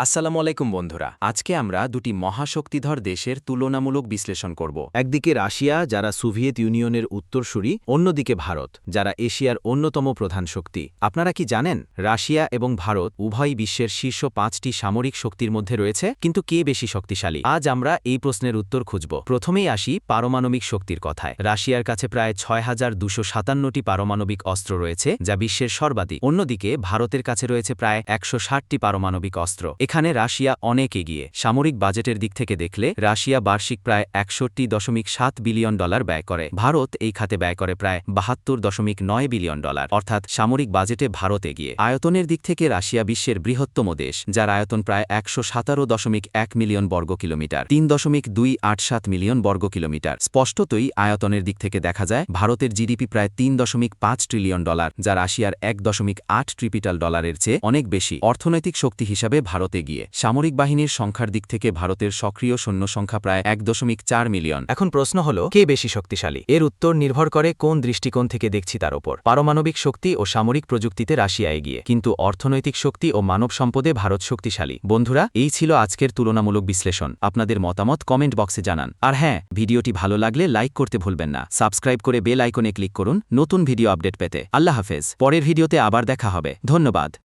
আসসালামু আলাইকুম বন্ধুরা, আজকে আমরা দুটি মহাশক্তিধর দেশের তুলনামূলক বিশ্লেষণ করব। একদিকে রাশিয়া, যারা সোভিয়েত ইউনিয়নের উত্তরসূরি, অন্যদিকে ভারত, যারা এশিয়ার অন্যতম প্রধান শক্তি। আপনারা কি জানেন, রাশিয়া এবং ভারত উভয়ই বিশ্বের শীর্ষ ৫টি সামরিক শক্তির মধ্যে রয়েছে, কিন্তু কে বেশি শক্তিশালী? আজ আমরা এই প্রশ্নের উত্তর খুঁজব। প্রথমেই আসি পারমাণবিক শক্তির কথায়। রাশিয়ার কাছে প্রায় ৬,২৫৭টি পারমাণবিক অস্ত্র রয়েছে, যা বিশ্বের সর্বাধিক। অন্যদিকে ভারতের কাছে রয়েছে প্রায় ১৬০টি পারমাণবিক অস্ত্র। এখানে রাশিয়া অনেক এগিয়ে। সামরিক বাজেটের দিক থেকে দেখলে রাশিয়া বার্ষিক প্রায় $৬১.৭ বিলিয়ন ব্যয় করে। ভারত এই খাতে ব্যয় করে প্রায় $৭২.৯ বিলিয়ন, অর্থাৎ সামরিক বাজেটে ভারত এগিয়ে। আয়তনের দিক থেকে রাশিয়া বিশ্বের বৃহত্তম দেশ, যার আয়তন প্রায় ১১৭.১ মিলিয়ন বর্গ কিলোমিটার, ৩.২৮৭ মিলিয়ন বর্গ কিলোমিটার। স্পষ্টতই আয়তনের দিক থেকে দেখা যায় ভারতের জিডিপি প্রায় $৩.৫ ট্রিলিয়ন, যা রাশিয়ার $১.৮ ট্রিলিয়ন ডলারের চেয়ে অনেক বেশি। অর্থনৈতিক শক্তি হিসাবে ভারত এগিয়ে। সামরিক বাহিনীর সংখ্যার দিক থেকে ভারতের সক্রিয় সৈন্য সংখ্যা প্রায় ১.৪ মিলিয়ন। এখন প্রশ্ন হল, কে বেশি শক্তিশালী? এর উত্তর নির্ভর করে কোন দৃষ্টিকোণ থেকে দেখছি তার ওপর। পারমাণবিক শক্তি ও সামরিক প্রযুক্তিতে রাশিয়া এগিয়ে, কিন্তু অর্থনৈতিক শক্তি ও মানব সম্পদে ভারত শক্তিশালী। বন্ধুরা, এই ছিল আজকের তুলনামূলক বিশ্লেষণ। আপনাদের মতামত কমেন্ট বক্সে জানান। আর হ্যাঁ, ভিডিওটি ভালো লাগলে লাইক করতে ভুলবেন না। সাবস্ক্রাইব করে বেল আইকনে ক্লিক করুন নতুন ভিডিও আপডেট পেতে। আল্লাহ হাফেজ। পরের ভিডিওতে আবার দেখা হবে। ধন্যবাদ।